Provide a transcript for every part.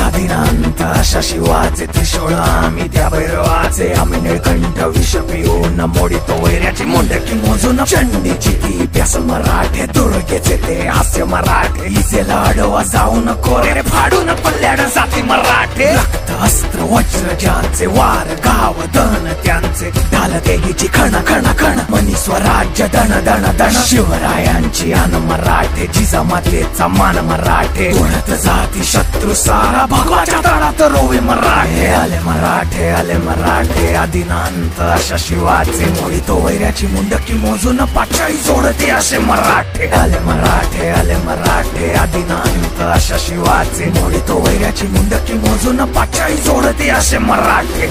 आदिनांत अशा शिवाचे त्रिशूळ आम्ही त्या भैरवाचे आम्ही निळकंठ विष पिऊन मोडितो वैऱ्याची मुंडकी मोजून चंडीची ती प्यास मराठे दुर्गेचे ते हास्य मराठे इसेला अडवा जाऊन कोरे फाडून पल्ल्याड जाती मराठे रक्त अस्त्र वज्र ज्यांचे वार गाव दन त्यांचे ढाल तेगीची खण खण खण मनी स्वराज्य दण दण दण शिवरायांची अन मराठे जिजामातेचा मान मराठे उडत जाती शत्रू सारा भगवाच्या तळात रोवे मराठे आले मराठे आदिनांत अशा शिवाचे मोडितो वैऱ्याची मुंडकी मोजून पाचाई जोडते असे मराठे आले मराठे आदिनांत अशा शिवाचे मोडितो वैऱ्याची मुंडकी मोजून पाचाई जोडते असे मराठे.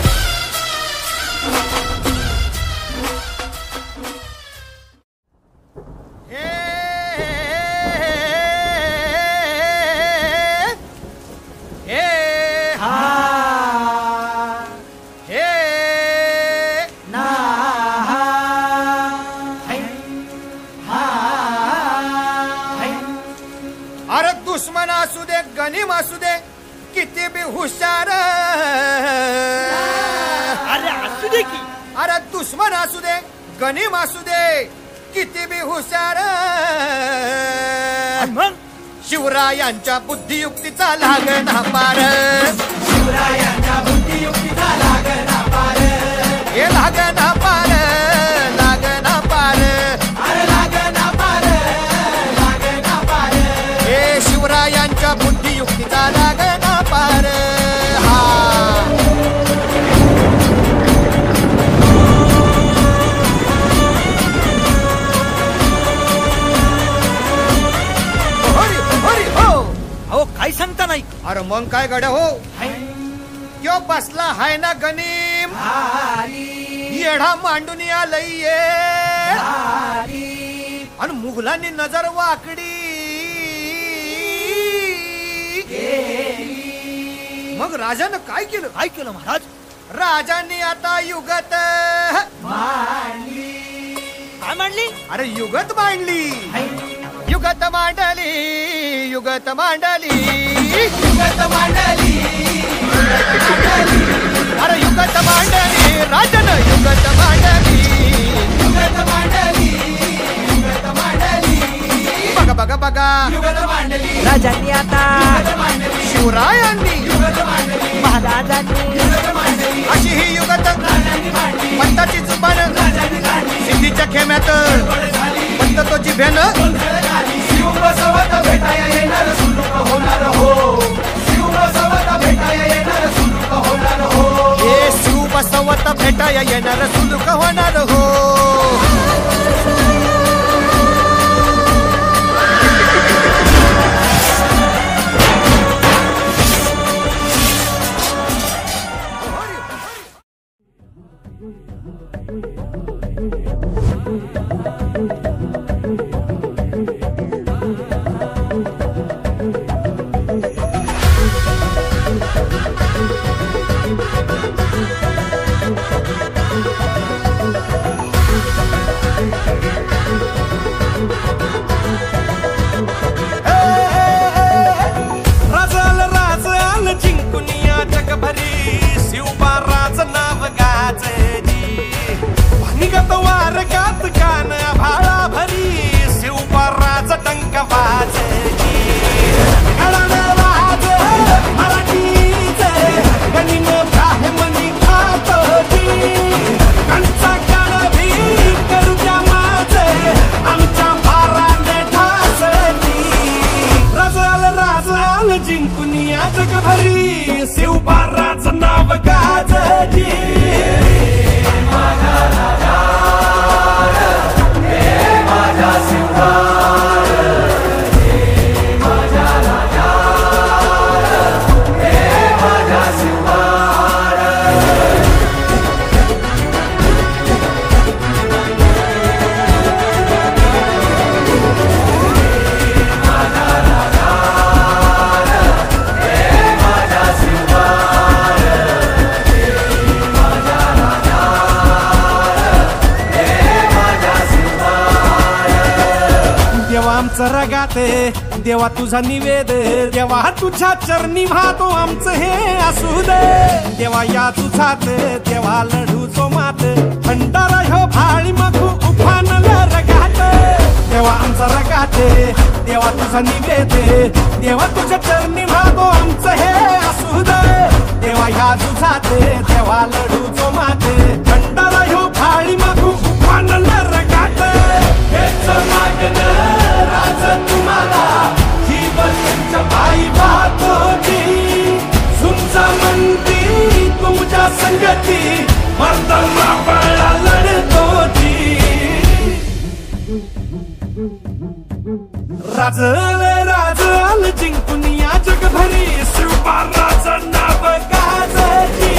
दुश्मन असू दे गनीम असू दे किती बी हुशार अरे असू दे की अरे दुश्मन असू दे गनीम असू दे किती बी हुशार शिवरायांच्या बुद्धियुक्तीचा लागना पार शिवरायांच्या बुद्धियुक्तीचा लागना पार हे लागना पार लागना पार अरे लागना पार लागना पार हे शिवरायांच्या बुद्धियुक्तीचा लागना पार हा काय सांगता नाही. अरे मग काय गड्या हो यो बसला हाय ना गनीम येढा मांडून आलय आणि मुघलांनी नजर वाकडी मग राजानं काय केलं महाराज. राजांनी आता युगत काय मांडली. अरे युगत मांडली युगत मांडली युगत मांडली युगत मांडली अरे युगत मांडली राजन युगत मांडली युगत मांडली युगत मांडली बघा बघा बघा युगत मांडली राजांनी आता शिवरायांनी महाराजांनी अशी ही युगत पंताची जुबान सिद्धीच्या खेम्यात पंत तो जिभ्यानं शिव बसवत भेटाया येणार सुलूक होणार हो शिव बसवत भेटाया येणार सुलूक होणार हो हे शिव बसवत भेटाया येणार सुलूक होणार हो. देवा आमचं रगाते, देवा तुझा निवेद, देवा तुझ्या चरणी वाहतो आमचं हे असू दे. देवा या तुझात, देवा लढू तो मात, भंडारा ह्यो भाळी मखू उफानला रगात. देवा आमचा रगाते, देवा तुझा निवेद, देवा तुझ्या चरणी वाहतो आमचं हे असू दे. देवा या तुझात, देवा लढू तो मात, भंडारा ह्यो भाळी मखू उफानला रगात. हेच मागणं राज तुम्हाला, जीवन तुमच्या पायी वाहतो जी. तुमचा म्हणती तुमच्या संगती, मर्दमा बळा लढतो जी. राज जिंकून या जगभरी, शिवबा राज नाव गाजती.